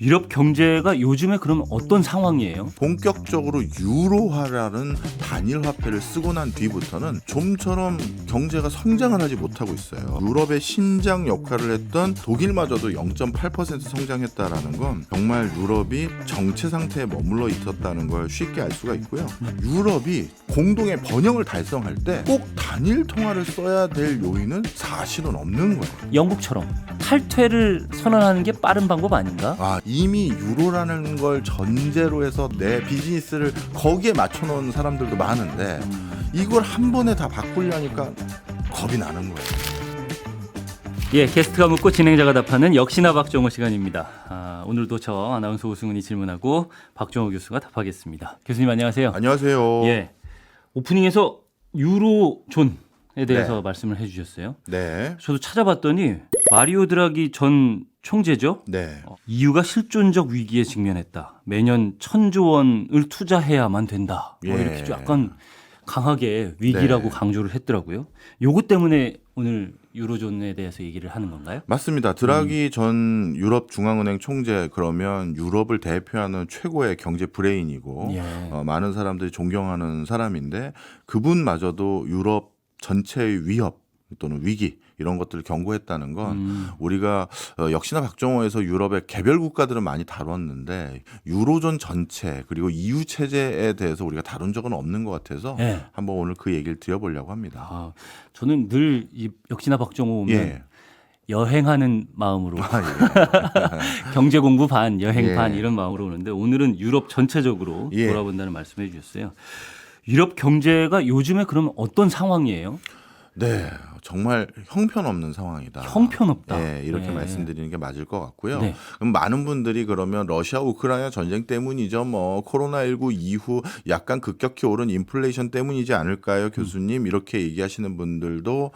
유럽 경제가 요즘에 그럼 어떤 상황이에요? 본격적으로 유로화라는 단일 화폐를 쓰고 난 뒤부터는 좀처럼 경제가 성장을 하지 못하고 있어요. 유럽의 심장 역할을 했던 독일마저도 0.8% 성장했다라는 건 정말 유럽이 정체 상태에 머물러 있었다는 걸 쉽게 알 수가 있고요. 유럽이 공동의 번영을 달성할 때 꼭 단일 통화를 써야 될 요인은 사실은 없는 거예요. 영국처럼 탈퇴를 선언하는 게 빠른 방법 아닌가? 이미 유로라는 걸 전제로 해서 내 비즈니스를 거기에 맞춰놓은 사람들도 많은데 이걸 한 번에 다 바꾸려니까 겁이 나는 거예요. 예, 게스트가 묻고 진행자가 답하는 역시나 박정호 시간입니다. 오늘도 저 아나운서 오승훈이 질문하고 박정호 교수가 답하겠습니다. 교수님 안녕하세요. 안녕하세요. 예, 오프닝에서 유로존에 대해서 네. 말씀을 해주셨어요. 네. 저도 찾아봤더니 마리오 드라기 전 총재죠. 네. EU가 실존적 위기에 직면했다. 매년 1,000조 원을 투자해야만 된다. 예. 이렇게 좀 약간 강하게 위기라고 네. 강조를 했더라고요. 요거 때문에 오늘 유로존에 대해서 얘기를 하는 건가요? 맞습니다. 드라기 전 유럽 중앙은행 총재 그러면 유럽을 대표하는 최고의 경제 브레인이고 예. 많은 사람들이 존경하는 사람인데 그분마저도 유럽 전체의 위협 또는 위기 이런 것들을 경고했다는 건 우리가 역시나 박정호에서 유럽의 개별 국가들은 많이 다뤘는데 유로존 전체 그리고 EU 체제에 대해서 우리가 다룬 적은 없는 것 같아서 예. 한번 오늘 그 얘기를 드려보려고 합니다. 저는 늘 역시나 박정호 오면 예. 여행하는 마음으로 예. 경제 공부 반, 여행 예. 반 이런 마음으로 오는데 오늘은 유럽 전체적으로 예. 돌아본다는 말씀해 주셨어요. 유럽 경제가 요즘에 그럼 어떤 상황이에요? 네, 정말 형편없는 상황이다. 형편없다. 네, 이렇게 네. 말씀드리는 게 맞을 것 같고요. 네. 그럼 많은 분들이 그러면 러시아 우크라이나 전쟁 때문이죠. 뭐 코로나19 이후 약간 급격히 오른 인플레이션 때문이지 않을까요, 교수님? 이렇게 얘기하시는 분들도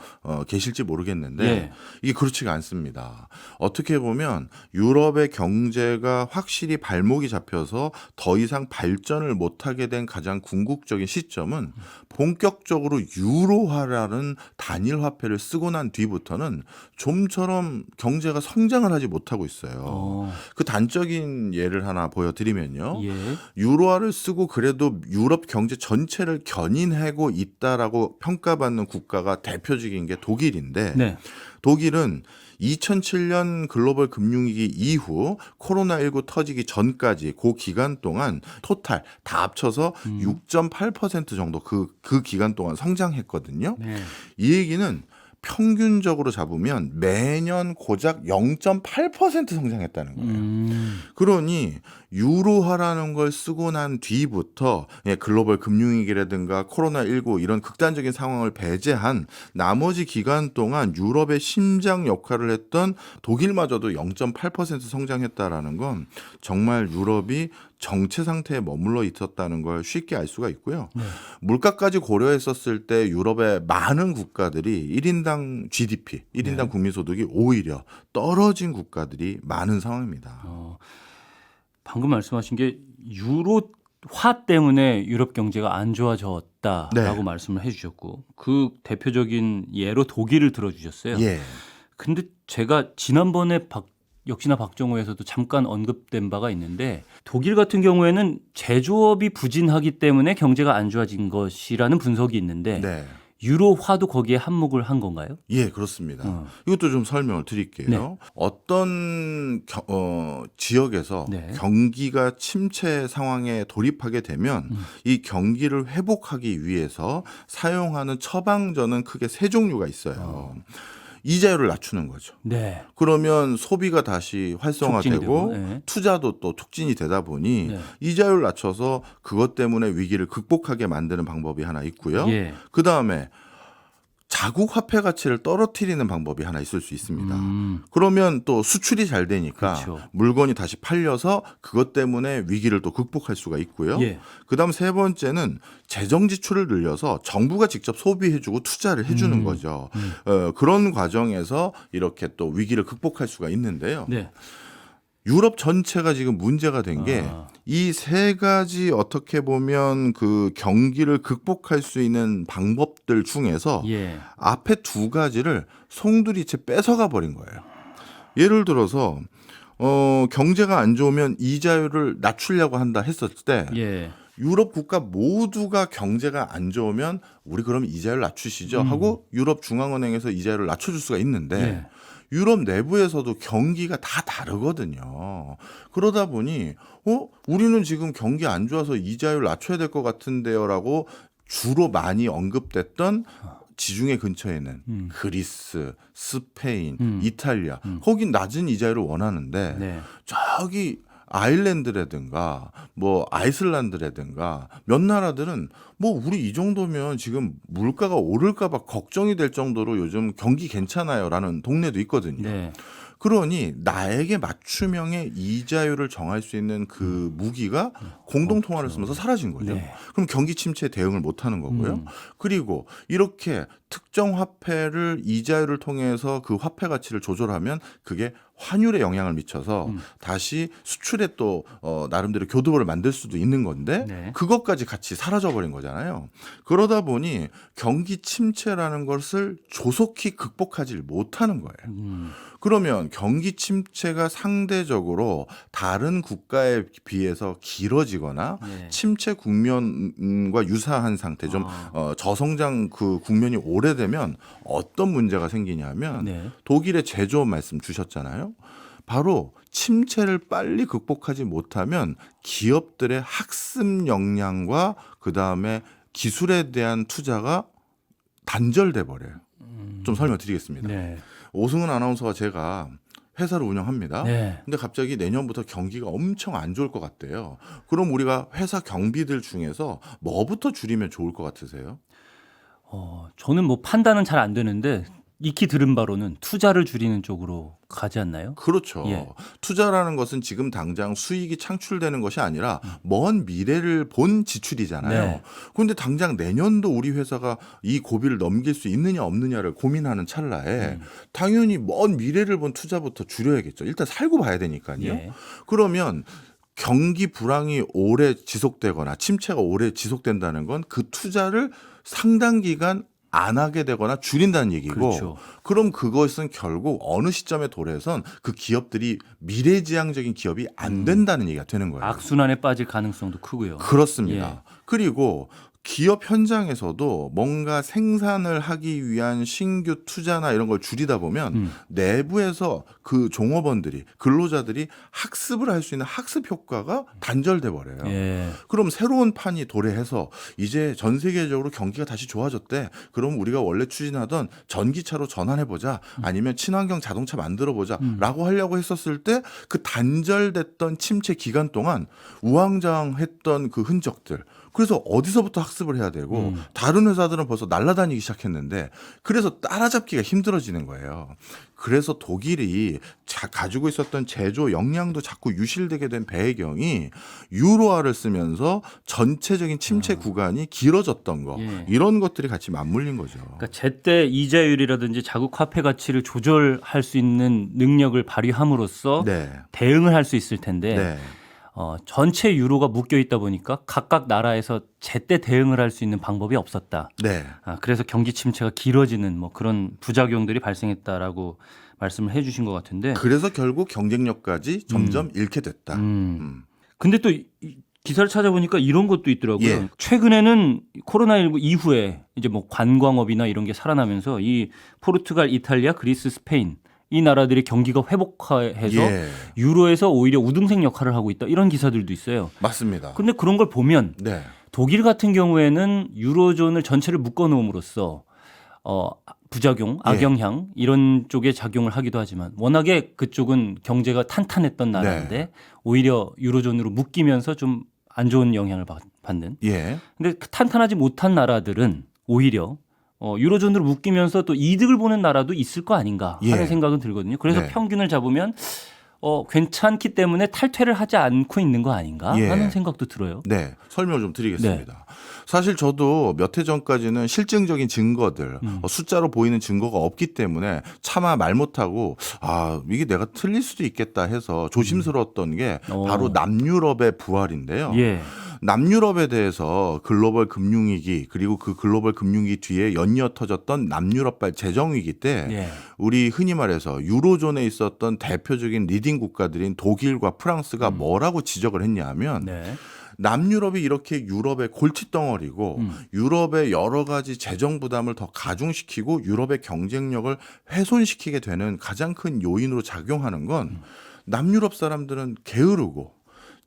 계실지 모르겠는데 예. 이게 그렇지가 않습니다. 어떻게 보면 유럽의 경제가 확실히 발목이 잡혀서 더 이상 발전을 못하게 된 가장 궁극적인 시점은 본격적으로 유로화라는 단일 화폐를 쓰고 난 뒤부터는 좀처럼 경제가 성장을 하지 못하고 있어요. 그 단적인 예를 하나 보여드리면요. 예. 유로화를 쓰고 그래도 유럽 경제 전체를 견인하고 있다라고 평가받는 국가가 대표적인 게 독일인데 네. 독일은 2007년 글로벌 금융위기 이후 코로나19 터지기 전까지 그 기간 동안 토탈 다 합쳐서 6.8% 정도 그 기간 동안 성장했거든요. 네. 이 얘기는 평균적으로 잡으면 매년 고작 0.8% 성장했다는 거예요. 그러니 유로화라는 걸 쓰고 난 뒤부터 글로벌 금융위기라든가 코로나19 이런 극단적인 상황을 배제한 나머지 기간 동안 유럽의 심장 역할을 했던 독일마저도 0.8% 성장했다라는 건 정말 유럽이 정체 상태에 머물러 있었다는 걸 쉽게 알 수가 있고요. 네. 물가까지 고려했었을 때 유럽의 많은 국가들이 1인당 GDP, 1인당 네. 국민소득이 오히려 떨어진 국가들이 많은 상황입니다. 방금 말씀하신 게 유로화 때문에 유럽 경제가 안 좋아졌다라고 네. 말씀을 해주셨고 그 대표적인 예로 독일을 들어주셨어요. 예. 근데 제가 지난번에 역시나 박정호에서도 잠깐 언급된 바가 있는데 독일 같은 경우에는 제조업이 부진하기 때문에 경제가 안 좋아진 것이라는 분석이 있는데 네. 유로화도 거기에 한몫을 한 건가요? 예, 그렇습니다. 이것도 좀 설명을 드릴게요. 네. 어떤 지역에서 네. 경기가 침체 상황에 돌입하게 되면 이 경기를 회복하기 위해서 사용하는 처방전은 크게 세 종류가 있어요. 이자율을 낮추는 거죠. 네. 그러면 소비가 다시 활성화되고 촉진이 되고, 네. 투자도 또 촉진이 되다 보니 네. 이자율을 낮춰서 그것 때문에 위기를 극복하게 만드는 방법이 하나 있고요. 예. 그다음에 자국 화폐 가치를 떨어뜨리는 방법이 하나 있을 수 있습니다. 그러면 또 수출이 잘 되니까 그렇죠. 물건이 다시 팔려서 그것 때문에 위기를 또 극복할 수가 있고요. 예. 그다음 세 번째는 재정 지출을 늘려서 정부가 직접 소비해주고 투자를 해주는 거죠. 그런 과정에서 이렇게 또 위기를 극복할 수가 있는데요. 네. 유럽 전체가 지금 문제가 된 게 이 세 가지 어떻게 보면 그 경기를 극복할 수 있는 방법들 중에서 예. 앞에 두 가지를 송두리째 뺏어가 버린 거예요. 예를 들어서 경제가 안 좋으면 이자율을 낮추려고 한다 했었을 때 예. 유럽 국가 모두가 경제가 안 좋으면 우리 그럼 이자율 낮추시죠 하고 유럽 중앙은행에서 이자율을 낮춰줄 수가 있는데 예. 유럽 내부에서도 경기가 다 다르거든요. 그러다 보니 우리는 지금 경기 안 좋아서 이자율 낮춰야 될 것 같은데요라고 주로 많이 언급됐던 지중해 근처에는 그리스, 스페인, 이탈리아 거긴 낮은 이자율을 원하는데 네. 저기 아일랜드라든가 뭐 아이슬란드라든가 몇 나라들은 뭐 우리 이 정도면 지금 물가가 오를까 봐 걱정이 될 정도로 요즘 경기 괜찮아요라는 동네도 있거든요. 네. 그러니 나에게 맞춤형의 이자율을 정할 수 있는 그 무기가 공동통화를 쓰면서 사라진 거죠. 네. 그럼 경기 침체에 대응을 못 하는 거고요. 그리고 이렇게 특정 화폐를 이자율을 통해서 그 화폐 가치를 조절하면 그게 환율에 영향을 미쳐서 다시 수출에 또 나름대로 교두보를 만들 수도 있는 건데 네. 그것까지 같이 사라져버린 거잖아요. 그러다 보니 경기 침체라는 것을 조속히 극복하지 못하는 거예요. 그러면 경기 침체가 상대적으로 다른 국가에 비해서 길어지거나 네. 침체 국면과 유사한 상태, 좀 저성장 그 국면이 오래되면 어떤 문제가 생기냐면 네. 독일의 제조업 말씀 주셨잖아요. 바로 침체를 빨리 극복하지 못하면 기업들의 학습 역량과 그다음에 기술에 대한 투자가 단절돼 버려요. 좀 설명드리겠습니다. 네. 오승은 아나운서와 제가 회사를 운영합니다. 네. 근데 갑자기 내년부터 경기가 엄청 안 좋을 것 같대요. 그럼 우리가 회사 경비들 중에서 뭐부터 줄이면 좋을 것 같으세요? 저는 뭐 판단은 잘 안 되는데 익히 들은 바로는 투자를 줄이는 쪽으로 가지 않나요? 그렇죠. 예. 투자라는 것은 지금 당장 수익이 창출되는 것이 아니라 먼 미래를 본 지출이잖아요. 네. 그런데 당장 내년도 우리 회사가 이 고비를 넘길 수 있느냐 없느냐를 고민하는 찰나에 당연히 먼 미래를 본 투자부터 줄여야겠죠. 일단 살고 봐야 되니까요. 예. 그러면 경기 불황이 오래 지속되거나 침체가 오래 지속된다는 건 그 투자를 상당 기간 안 하게 되거나 줄인다는 얘기고 그렇죠. 그럼 그것은 결국 어느 시점에 도래해선 그 기업들이 미래지향적인 기업이 안 된다는 얘기가 되는 거예요. 악순환에 빠질 가능성도 크고요. 그렇습니다. 예. 그리고 기업 현장에서도 뭔가 생산을 하기 위한 신규 투자나 이런 걸 줄이다 보면 내부에서 그 종업원들이 근로자들이 학습을 할 수 있는 학습 효과가 단절돼 버려요. 예. 그럼 새로운 판이 도래해서 이제 전 세계적으로 경기가 다시 좋아졌대. 그럼 우리가 원래 추진하던 전기차로 전환해보자. 아니면 친환경 자동차 만들어보자. 라고 하려고 했었을 때 그 단절됐던 침체 기간 동안 우왕좌왕했던 그 흔적들. 그래서 어디서부터 학습을 해야 되고 다른 회사들은 벌써 날아다니기 시작했는데 그래서 따라잡기가 힘들어지는 거예요. 그래서 독일이 가지고 있었던 제조 역량도 자꾸 유실되게 된 배경이 유로화를 쓰면서 전체적인 침체 구간이 길어졌던 거 예. 이런 것들이 같이 맞물린 거죠. 그러니까 제때 이자율이라든지 자국 화폐 가치를 조절할 수 있는 능력을 발휘함으로써 네. 대응을 할 수 있을 텐데 네. 전체 유로가 묶여 있다 보니까 각각 나라에서 제때 대응을 할 수 있는 방법이 없었다. 네. 그래서 경기 침체가 길어지는 뭐 그런 부작용들이 발생했다라고 말씀을 해주신 것 같은데. 그래서 결국 경쟁력까지 점점 잃게 됐다. 근데 또 기사를 찾아보니까 이런 것도 있더라고요. 예. 최근에는 코로나19 이후에 이제 뭐 관광업이나 이런 게 살아나면서 이 포르투갈, 이탈리아, 그리스, 스페인 이 나라들이 경기가 회복해서 예. 유로에서 오히려 우등생 역할을 하고 있다. 이런 기사들도 있어요. 맞습니다. 근데 그런 걸 보면 네. 독일 같은 경우에는 유로존을 전체를 묶어 놓음으로써 부작용, 악영향 이런 쪽에 작용을 하기도 하지만 워낙에 그쪽은 경제가 탄탄했던 나라인데 오히려 유로존으로 묶이면서 좀 안 좋은 영향을 받는. 예. 근데 탄탄하지 못한 나라들은 오히려 유로존으로 묶이면서 또 이득을 보는 나라도 있을 거 아닌가 하는 예. 생각은 들거든요. 그래서 네. 평균을 잡으면 괜찮기 때문에 탈퇴를 하지 않고 있는 거 아닌가 예. 하는 생각도 들어요. 네, 설명 좀 드리겠습니다. 사실 저도 몇 해 전까지는 실증적인 증거들, 숫자로 보이는 증거가 없기 때문에 차마 말 못하고 이게 내가 틀릴 수도 있겠다 해서 조심스러웠던 게 바로 남유럽의 부활인데요. 예. 남유럽에 대해서 글로벌 금융위기 그리고 그 글로벌 금융위기 뒤에 연이어 터졌던 남유럽발 재정위기 때 예. 우리 흔히 말해서 유로존에 있었던 대표적인 리딩 국가들인 독일과 프랑스가 뭐라고 지적을 했냐 하면 네. 남유럽이 이렇게 유럽의 골칫덩어리고 유럽의 여러 가지 재정 부담을 더 가중시키고 유럽의 경쟁력을 훼손시키게 되는 가장 큰 요인으로 작용하는 건 남유럽 사람들은 게으르고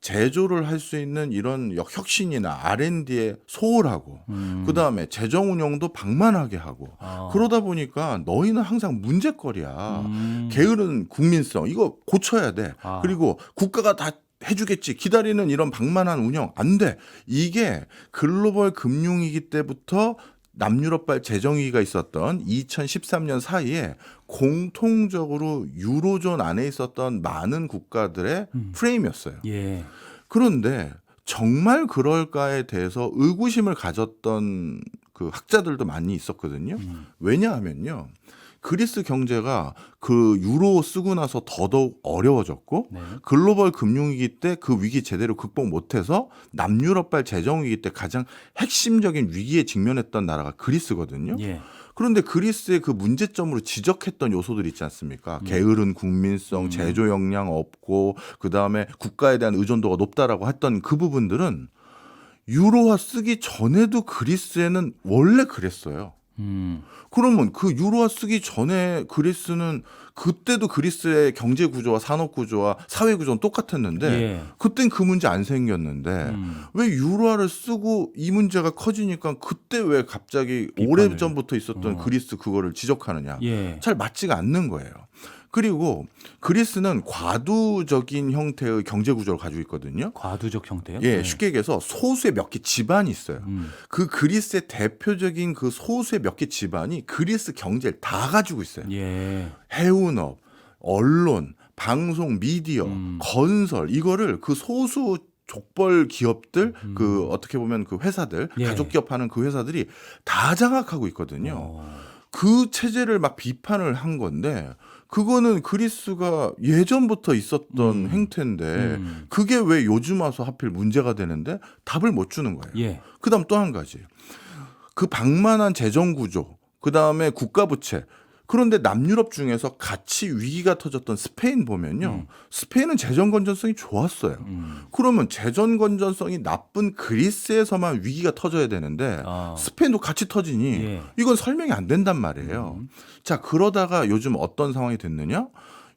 제조를 할 수 있는 이런 혁신이나 R&D에 소홀하고 그다음에 재정 운영도 방만하게 하고 그러다 보니까 너희는 항상 문제거리야. 게으른 국민성 이거 고쳐야 돼. 그리고 국가가 다 해주겠지. 기다리는 이런 방만한 운영 안 돼. 이게 글로벌 금융위기 때부터 남유럽발 재정위기가 있었던 2013년 사이에 공통적으로 유로존 안에 있었던 많은 국가들의 프레임이었어요. 예. 그런데 정말 그럴까에 대해서 의구심을 가졌던 그 학자들도 많이 있었거든요. 왜냐하면요. 그리스 경제가 그 유로 쓰고 나서 더더욱 어려워졌고 네. 글로벌 금융위기 때 그 위기 제대로 극복 못해서 남유럽발 재정위기 때 가장 핵심적인 위기에 직면했던 나라가 그리스거든요. 예. 그런데 그리스의 그 문제점으로 지적했던 요소들 있지 않습니까? 게으른 국민성, 제조 역량 없고 그다음에 국가에 대한 의존도가 높다라고 했던 그 부분들은 유로화 쓰기 전에도 그리스에는 원래 그랬어요. 그러면 그 유로화 쓰기 전에 그리스는 그때도 그리스의 경제 구조와 산업 구조와 사회 구조는 똑같았는데 예. 그땐 그 문제 안 생겼는데 왜 유로화를 쓰고 이 문제가 커지니까 그때 왜 갑자기 오래 전부터 있었던 그리스 그거를 지적하느냐. 예. 잘 맞지가 않는 거예요. 그리고 그리스는 과두적인 형태의 경제 구조를 가지고 있거든요. 과두적 형태요? 예, 네. 쉽게 얘기해서 소수의 몇 개 집안이 있어요. 그 그리스의 대표적인 그 소수의 몇 개 집안이 그리스 경제를 다 가지고 있어요. 예. 해운업, 언론, 방송, 미디어, 건설 이거를 그 소수 족벌 기업들 그 어떻게 보면 그 회사들 예. 가족 기업하는 그 회사들이 다 장악하고 있거든요. 그 체제를 막 비판을 한 건데 그거는 그리스가 예전부터 있었던 행태인데 그게 왜 요즘 와서 하필 문제가 되는데 답을 못 주는 거예요. 예. 그다음 또 한 가지. 그 방만한 재정 구조, 그다음에 국가 부채. 그런데 남유럽 중에서 같이 위기가 터졌던 스페인 보면요. 스페인은 재정 건전성이 좋았어요. 그러면 재정 건전성이 나쁜 그리스에서만 위기가 터져야 되는데 스페인도 같이 터지니 예. 이건 설명이 안 된단 말이에요. 자, 그러다가 요즘 어떤 상황이 됐느냐?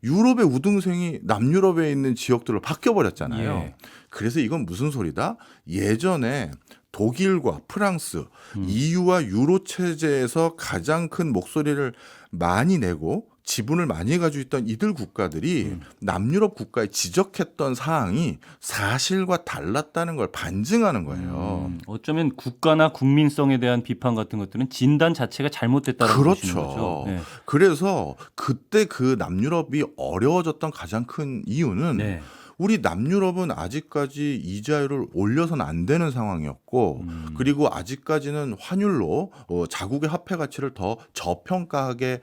유럽의 우등생이 남유럽에 있는 지역들로 바뀌어 버렸잖아요. 예. 그래서 이건 무슨 소리다? 예전에 독일과 프랑스, EU와 유로 체제에서 가장 큰 목소리를 많이 내고 지분을 많이 가지고 있던 이들 국가들이 남유럽 국가에 지적했던 사항이 사실과 달랐다는 걸 반증하는 거예요. 어쩌면 국가나 국민성에 대한 비판 같은 것들은 진단 자체가 잘못됐다는 그렇죠. 거죠. 네. 그래서 그때 그 남유럽이 어려워졌던 가장 큰 이유는 네. 우리 남유럽은 아직까지 이자율을 올려서는 안 되는 상황이었고 그리고 아직까지는 환율로 자국의 화폐 가치를 더 저평가하게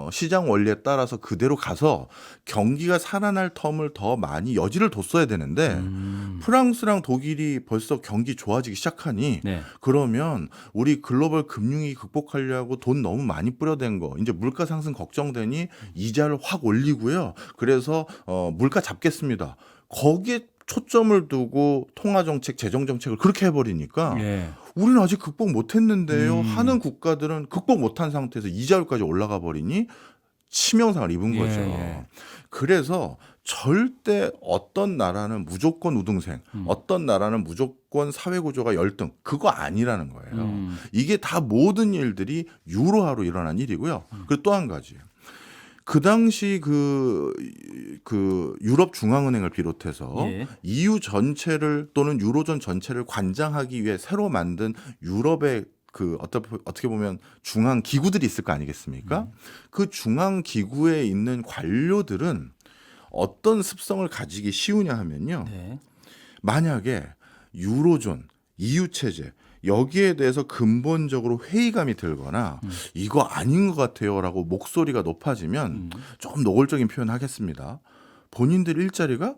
시장 원리에 따라서 그대로 가서 경기가 살아날 텀을 더 많이 여지를 뒀어야 되는데 프랑스랑 독일이 벌써 경기 좋아지기 시작하니 네. 그러면 우리 글로벌 금융위기 극복하려고 돈 너무 많이 뿌려댄 거 이제 물가 상승 걱정되니 이자를 확 올리고요. 그래서 물가 잡겠습니다. 거기에 초점을 두고 통화정책, 재정정책을 그렇게 해버리니까 예. 우리는 아직 극복 못했는데요. 하는 국가들은 극복 못한 상태에서 이자율까지 올라가 버리니 치명상을 입은 거죠. 예. 그래서 절대 어떤 나라는 무조건 우등생, 어떤 나라는 무조건 사회구조가 열등 그거 아니라는 거예요. 이게 다 모든 일들이 유로화로 일어난 일이고요. 그리고 또 한 가지. 그 당시 그 유럽 중앙은행을 비롯해서 예. EU 전체를 또는 유로존 전체를 관장하기 위해 새로 만든 유럽의 그 어떻게 보면 중앙 기구들이 있을 거 아니겠습니까? 그 중앙 기구에 있는 관료들은 어떤 습성을 가지기 쉬우냐 하면요. 네. 만약에 유로존, EU 체제 여기에 대해서 근본적으로 회의감이 들거나 이거 아닌 것 같아요라고 목소리가 높아지면 좀 노골적인 표현 하겠습니다. 본인들 일자리가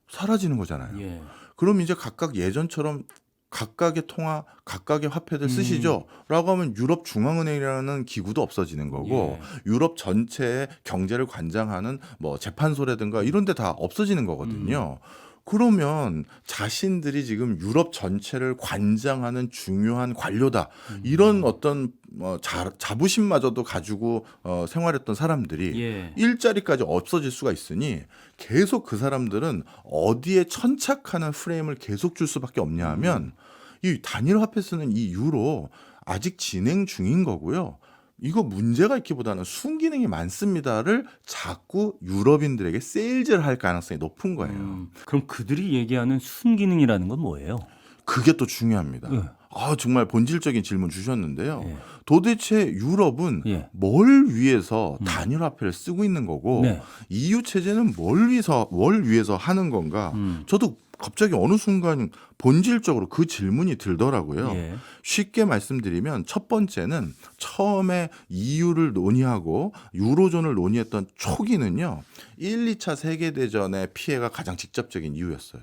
사라지는 거잖아요. 예. 그럼 이제 각각 예전처럼 각각의 통화, 각각의 화폐들 쓰시죠? 라고 하면 유럽 중앙은행이라는 기구도 없어지는 거고 유럽 전체의 경제를 관장하는 뭐 재판소라든가 이런 데 다 없어지는 거거든요. 그러면 자신들이 지금 유럽 전체를 관장하는 중요한 관료다. 이런 어떤 자부심마저도 가지고 생활했던 사람들이 예. 일자리까지 없어질 수가 있으니 계속 그 사람들은 어디에 천착하는 프레임을 계속 줄 수밖에 없냐 하면 이 단일 화폐 쓰는 이 유로 아직 진행 중인 거고요. 이거 문제가 있기보다는 순기능이 많습니다를 자꾸 유럽인들에게 세일즈를 할 가능성이 높은 거예요. 그럼 그들이 얘기하는 순기능이라는 건 뭐예요? 그게 또 중요합니다. 예. 정말 본질적인 질문 주셨는데요. 예. 도대체 유럽은 예. 뭘 위해서 단일 화폐를 쓰고 있는 거고 네. EU 체제는 뭘 위해서 하는 건가? 저도 갑자기 어느 순간 본질적으로 그 질문이 들더라고요. 예. 쉽게 말씀드리면 첫 번째는 처음에 EU를 논의하고 유로존을 논의했던 초기는요. 1, 2차 세계대전의 피해가 가장 직접적인 이유였어요.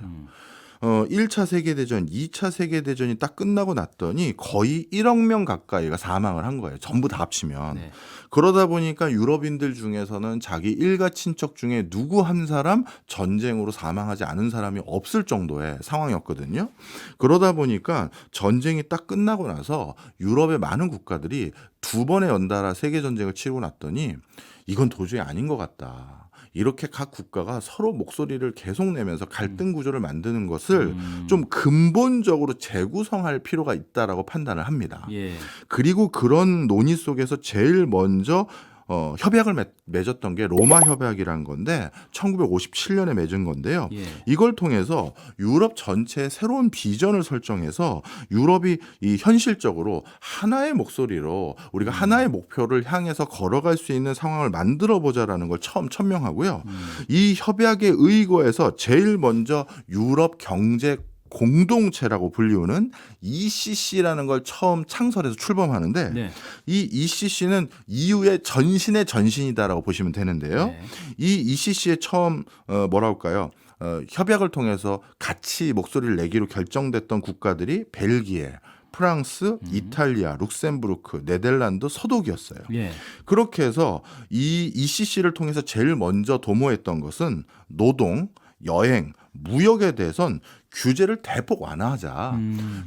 1차 세계대전, 2차 세계대전이 딱 끝나고 났더니 거의 1억 명 가까이가 사망을 한 거예요. 전부 다 합치면. 네. 그러다 보니까 유럽인들 중에서는 자기 일가 친척 중에 누구 한 사람 전쟁으로 사망하지 않은 사람이 없을 정도의 상황이었거든요. 그러다 보니까 전쟁이 딱 끝나고 나서 유럽의 많은 국가들이 두 번의 연달아 세계전쟁을 치르고 났더니 이건 도저히 아닌 것 같다. 이렇게 각 국가가 서로 목소리를 계속 내면서 갈등 구조를 만드는 것을 좀 근본적으로 재구성할 필요가 있다라고 판단을 합니다. 예. 그리고 그런 논의 속에서 제일 먼저 협약을 맺었던 게 로마 협약이라는 건데 1957년에 맺은 건데요. 예. 이걸 통해서 유럽 전체의 새로운 비전을 설정해서 유럽이 이 현실적으로 하나의 목소리로 우리가 하나의 목표를 향해서 걸어갈 수 있는 상황을 만들어 보자라는 걸 처음 천명하고요. 이 협약에 의거해서 제일 먼저 유럽 경제 공동체라고 불리우는 ECC라는 걸 처음 창설해서 출범하는데 네. 이 ECC는 EU의 전신의 전신이다라고 보시면 되는데요. 네. 이 ECC의 처음 협약을 통해서 같이 목소리를 내기로 결정됐던 국가들이 벨기에, 프랑스, 이탈리아, 룩셈부르크, 네덜란드, 서독이었어요. 예. 그렇게 해서 이 ECC를 통해서 제일 먼저 도모했던 것은 노동, 여행, 무역에 대해선 규제를 대폭 완화하자.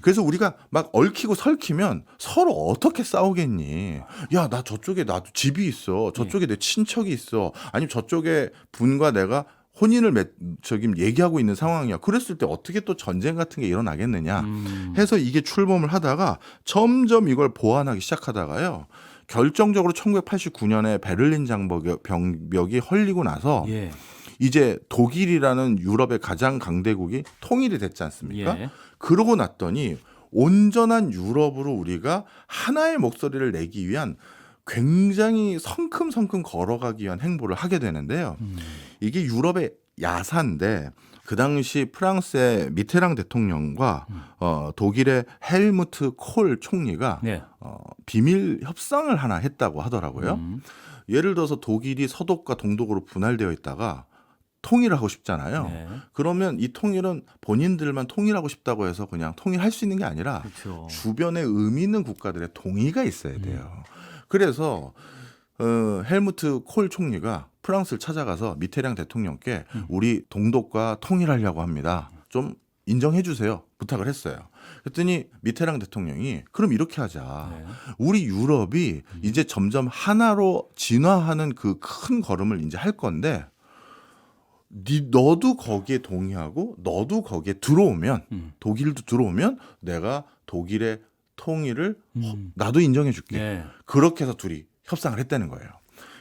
그래서 우리가 막 얽히고 설키면 서로 어떻게 싸우겠니? 야, 나 저쪽에 나도 집이 있어. 저쪽에 내 친척이 있어. 아니면 저쪽에 분과 내가 혼인을 얘기하고 있는 상황이야. 그랬을 때 어떻게 또 전쟁 같은 게 일어나겠느냐 해서 이게 출범을 하다가 점점 이걸 보완하기 시작하다가요. 결정적으로 1989년에 베를린 장벽이 헐리고 나서 예. 이제 독일이라는 유럽의 가장 강대국이 통일이 됐지 않습니까? 예. 그러고 났더니 온전한 유럽으로 우리가 하나의 목소리를 내기 위한 굉장히 성큼성큼 걸어가기 위한 행보를 하게 되는데요. 이게 유럽의 야사인데 그 당시 프랑스의 미테랑 대통령과 독일의 헬무트 콜 총리가 네. 비밀 협상을 하나 했다고 하더라고요. 예를 들어서 독일이 서독과 동독으로 분할되어 있다가 통일을 하고 싶잖아요. 네. 그러면 이 통일은 본인들만 통일하고 싶다고 해서 그냥 통일할 수 있는 게 아니라 그렇죠. 주변에 의미 있는 국가들의 동의가 있어야 돼요. 그래서 헬무트 콜 총리가 프랑스를 찾아가서 미테랑 대통령께 우리 동독과 통일하려고 합니다. 좀 인정해 주세요. 부탁을 했어요. 그랬더니 미테랑 대통령이 그럼 이렇게 하자. 네. 우리 유럽이 이제 점점 하나로 진화하는 그 큰 걸음을 이제 할 건데 너도 거기에 동의하고 너도 거기에 들어오면 독일도 들어오면 내가 독일의 통일을 나도 인정해 줄게. 네. 그렇게 해서 둘이 협상을 했다는 거예요.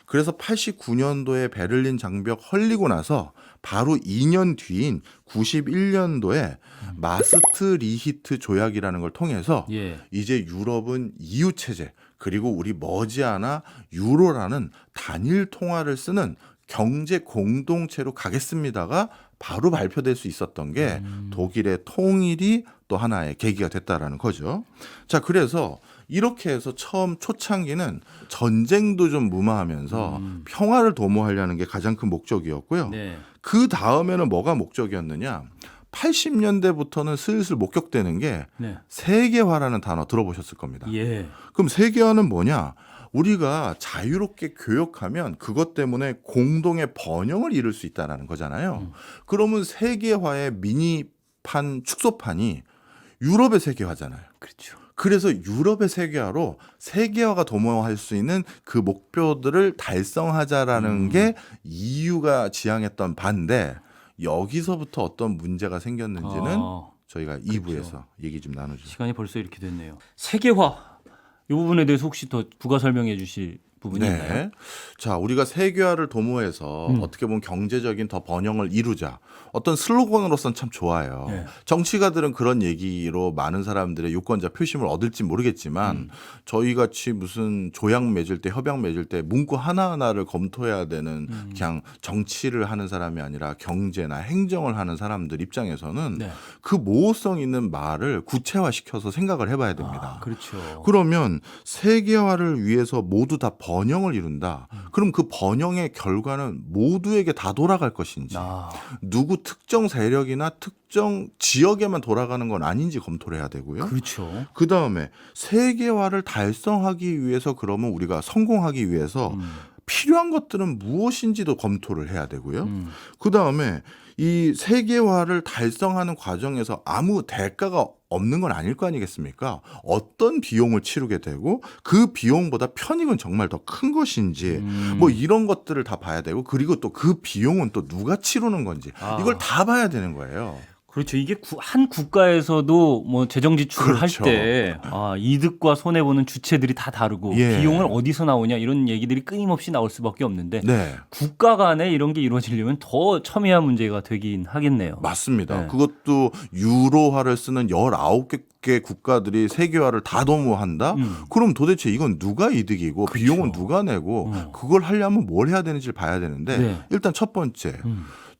그래서 89년도에 베를린 장벽 헐리고 나서 바로 2년 뒤인 91년도에 마스트리히트 조약이라는 걸 통해서 예. 이제 유럽은 EU 체제 그리고 우리 머지않아 유로라는 단일 통화를 쓰는 경제 공동체로 가겠습니다가 바로 발표될 수 있었던 게 독일의 통일이 또 하나의 계기가 됐다라는 거죠. 자, 그래서 이렇게 해서 처음 초창기는 전쟁도 좀 무마하면서 평화를 도모하려는 게 가장 큰 목적이었고요. 네. 그 다음에는 뭐가 목적이었느냐? 80년대부터는 슬슬 목격되는 게 네. 세계화라는 단어 들어보셨을 겁니다. 예. 그럼 세계화는 뭐냐? 우리가 자유롭게 교역하면 그것 때문에 공동의 번영을 이룰 수 있다는 거잖아요. 그러면 세계화의 미니판 축소판이 유럽의 세계화잖아요. 그렇죠. 그래서 유럽의 세계화로 세계화가 도모할 수 있는 그 목표들을 달성하자라는 게 EU가 지향했던 바인데 여기서부터 어떤 문제가 생겼는지는 저희가 2부에서 얘기 좀 나누죠. 시간이 벌써 이렇게 됐네요. 세계화 이 부분에 대해서 혹시 더 부가 설명해 주실 부분이 있나요? 네. 자, 우리가 세계화를 도모해서 어떻게 보면 경제적인 더 번영을 이루자. 어떤 슬로건으로서는 참 좋아요. 네. 정치가들은 그런 얘기로 많은 사람들의 유권자 표심을 얻을지 모르겠지만 저희 같이 무슨 조약 맺을 때 협약 맺을 때 문구 하나하나를 검토해야 되는 그냥 정치를 하는 사람이 아니라 경제나 행정을 하는 사람들 입장에서는 네. 그 모호성 있는 말을 구체화시켜서 생각을 해봐야 됩니다. 그렇죠. 그러면 세계화를 위해서 모두 다 번영을 이룬다. 그럼 그 번영의 결과는 모두에게 다 돌아갈 것인지 누구 특정 세력이나 특정 지역에만 돌아가는 건 아닌지 검토를 해야 되고요. 그렇죠. 그다음에 세계화를 달성하기 위해서 그러면 우리가 성공하기 위해서 필요한 것들은 무엇인지도 검토를 해야 되고요. 그다음에 이 세계화를 달성하는 과정에서 아무 대가가 없는 건 아닐 거 아니겠습니까? 어떤 비용을 치르게 되고 그 비용보다 편익은 정말 더 큰 것인지 뭐 이런 것들을 다 봐야 되고 그리고 또 그 비용은 또 누가 치르는 건지 이걸 다 봐야 되는 거예요. 그렇죠. 이게 한 국가에서도 뭐 재정 지출을 그렇죠. 할 때 이득과 손해 보는 주체들이 다 다르고 예. 비용을 어디서 나오냐 이런 얘기들이 끊임없이 나올 수밖에 없는데 네. 국가 간에 이런 게 이루어지려면 더 첨예한 문제가 되긴 하겠네요. 맞습니다. 네. 그것도 유로화를 쓰는 19개 국가들이 세계화를 다 도모한다? 그럼 도대체 이건 누가 이득이고 그렇죠. 비용은 누가 내고 그걸 하려면 뭘 해야 되는지를 봐야 되는데 네. 일단 첫 번째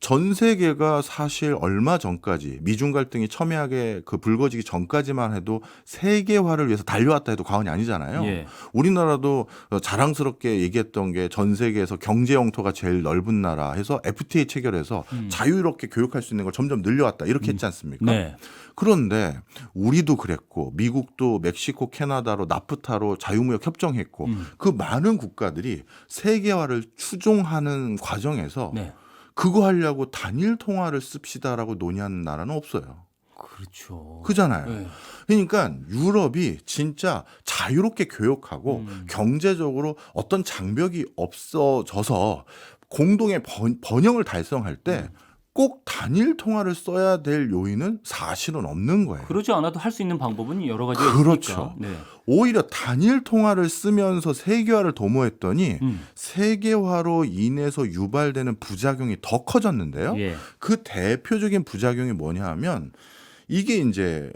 전 세계가 사실 얼마 전까지 미중 갈등이 첨예하게 그 불거지기 전까지만 해도 세계화를 위해서 달려왔다 해도 과언이 아니잖아요. 예. 우리나라도 자랑스럽게 얘기했던 게 전 세계에서 경제 영토가 제일 넓은 나라 해서 FTA 체결해서 자유롭게 교육할 수 있는 걸 점점 늘려왔다 이렇게 했지 않습니까? 네. 그런데 우리도 그랬고 미국도 멕시코, 캐나다로 나프타로 자유무역 협정했고 그 많은 국가들이 세계화를 추종하는 과정에서 네. 그거 하려고 단일 통화를 씁시다라고 논의하는 나라는 없어요. 그렇죠. 그잖아요. 네. 그러니까 유럽이 진짜 자유롭게 교역하고 경제적으로 어떤 장벽이 없어져서 공동의 번영을 달성할 때 꼭 단일 통화를 써야 될 요인은 사실은 없는 거예요. 그러지 않아도 할 수 있는 방법은 여러 가지가 그렇죠. 있으니까. 네. 오히려 단일 통화를 쓰면서 세계화를 도모했더니 세계화로 인해서 유발되는 부작용이 더 커졌는데요. 예. 그 대표적인 부작용이 뭐냐 하면 이게 이제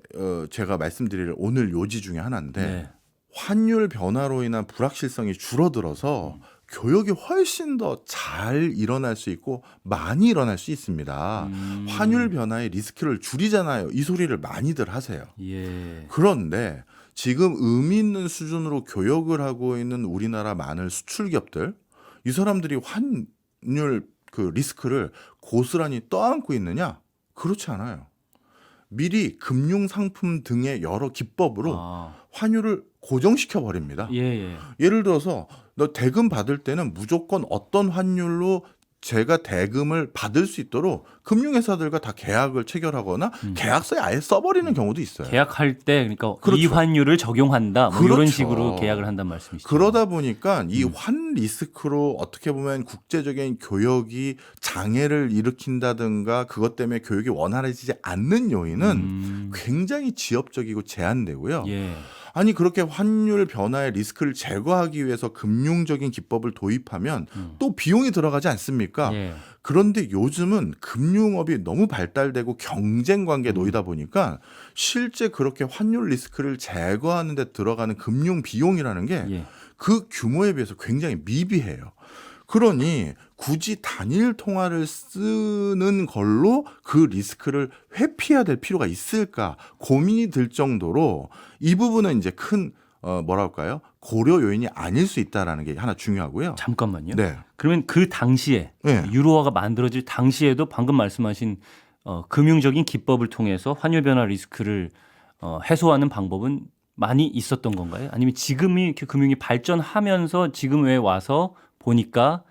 제가 말씀드릴 오늘 요지 중에 하나인데 네. 환율 변화로 인한 불확실성이 줄어들어서 교역이 훨씬 더 잘 일어날 수 있고 많이 일어날 수 있습니다. 환율 변화의 리스크를 줄이잖아요. 이 소리를 많이들 하세요. 예. 그런데 지금 의미 있는 수준으로 교역을 하고 있는 우리나라 많은 수출 기업들 이 사람들이 환율 그 리스크를 고스란히 떠안고 있느냐? 그렇지 않아요. 미리 금융 상품 등의 여러 기법으로 환율을 고정시켜 버립니다. 예. 예를 들어서 너 대금 받을 때는 무조건 어떤 환율로 제가 대금을 받을 수 있도록 금융회사들과 다 계약을 체결하거나 계약서에 아예 써버리는 경우도 있어요. 계약할 때 그러니까 그렇죠. 이 환율을 적용한다 뭐 이런 그렇죠. 식으로 계약을 한단 말씀이시죠. 그러다 보니까 이 환 리스크로 어떻게 보면 국제적인 교역이 장애를 일으킨다든가 그것 때문에 교역이 원활해지지 않는 요인은 굉장히 지엽적이고 제한되고요. 예. 아니 그렇게 환율 변화의 리스크를 제거하기 위해서 금융적인 기법을 도입하면 또 비용이 들어가지 않습니까? 예. 그런데 요즘은 금융업이 너무 발달되고 경쟁 관계에 놓이다 보니까 실제 그렇게 환율 리스크를 제거하는 데 들어가는 금융 비용이라는 게 그 규모에 비해서 굉장히 미비해요. 그러니 굳이 단일 통화를 쓰는 걸로 그 리스크를 회피해야 될 필요가 있을까 고민이 들 정도로 이 부분은 이제 큰 뭐랄까요 고려 요인이 아닐 수 있다라는 게 하나 중요하고요. 잠깐만요. 네. 그러면 그 당시에 네. 유로화가 만들어질 당시에도 방금 말씀하신 금융적인 기법을 통해서 환율 변화 리스크를 해소하는 방법은 많이 있었던 건가요? 아니면 지금이 이렇게 금융이 발전하면서 지금에 와서 보니까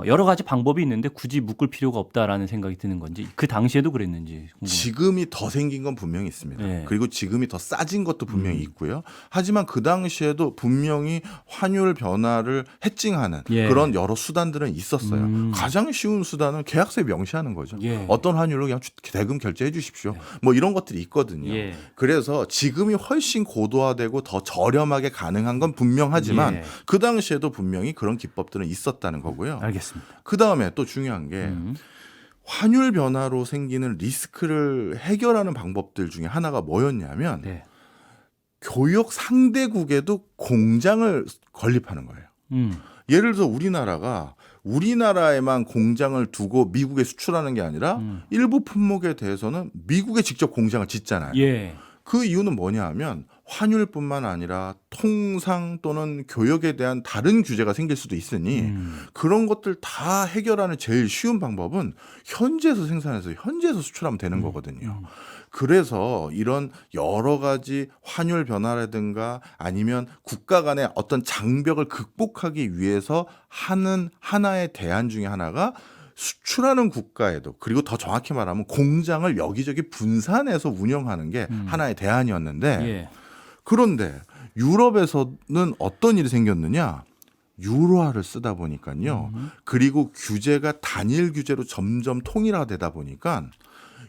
여러 가지 방법이 있는데 굳이 묶을 필요가 없다라는 생각이 드는 건지 그 당시에도 그랬는지 궁금해요. 지금이 더 생긴 건 분명히 있습니다. 네. 그리고 지금이 더 싸진 것도 분명히 있고요. 하지만 그 당시에도 분명히 환율 변화를 해칭하는 예. 그런 여러 수단들은 있었어요. 가장 쉬운 수단은 계약서에 명시하는 거죠. 예. 어떤 환율로 그냥 대금 결제해 주십시오. 뭐 이런 것들이 있거든요. 예. 그래서 지금이 훨씬 고도화되고 더 저렴하게 가능한 건 분명하지만 예. 그 당시에도 분명히 그런 기법들은 있었다는 거고요. 알겠습니다. 그 다음에 또 중요한 게 환율 변화로 생기는 리스크를 해결하는 방법들 중에 하나가 뭐였냐면 네. 교역 상대국에도 공장을 건립하는 거예요. 예를 들어서 우리나라가 우리나라에만 공장을 두고 미국에 수출하는 게 아니라 일부 품목에 대해서는 미국에 직접 공장을 짓잖아요. 예. 그 이유는 뭐냐 하면 환율뿐만 아니라 통상 또는 교역에 대한 다른 규제가 생길 수도 있으니 그런 것들 다 해결하는 제일 쉬운 방법은 현지에서 생산해서 현지에서 수출하면 되는 거거든요. 그래서 이런 여러 가지 환율 변화라든가 아니면 국가 간의 어떤 장벽을 극복하기 위해서 하는 하나의 대안 중에 하나가 수출하는 국가에도 그리고 더 정확히 말하면 공장을 여기저기 분산해서 운영하는 게 하나의 대안이었는데 예. 그런데 유럽에서는 어떤 일이 생겼느냐? 유로화를 쓰다 보니까요. 그리고 규제가 단일 규제로 점점 통일화되다 보니까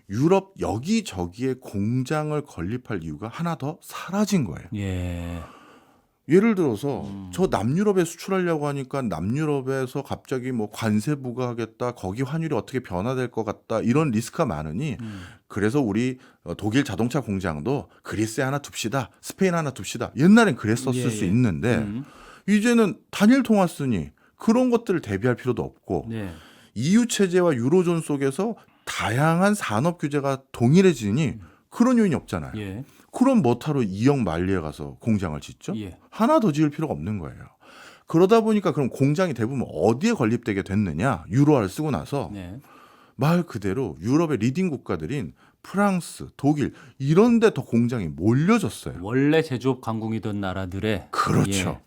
유럽 여기저기에 공장을 건립할 이유가 하나 더 사라진 거예요. 예. 예를 들어서 저 남유럽에 수출하려고 하니까 남유럽에서 갑자기 뭐 관세 부과하겠다, 거기 환율이 어떻게 변화될 것 같다 이런 리스크가 많으니 그래서 우리 독일 자동차 공장도 그리스에 하나 둡시다, 스페인 하나 둡시다. 옛날엔 그랬었을 예, 수 예. 있는데 이제는 단일 통화 쓰니 그런 것들을 대비할 필요도 없고 네. EU 체제와 유로존 속에서 다양한 산업 규제가 동일해지니 그런 요인이 없잖아요. 예. 그럼 뭐하러 2억 말리에 가서 공장을 짓죠? 예. 하나 더 지을 필요가 없는 거예요. 그러다 보니까 그럼 공장이 대부분 어디에 건립되게 됐느냐? 유로화를 쓰고 나서 네. 말 그대로 유럽의 리딩 국가들인 프랑스, 독일 이런 데 더 공장이 몰려졌어요. 원래 제조업 강국이던 나라들의 그렇죠.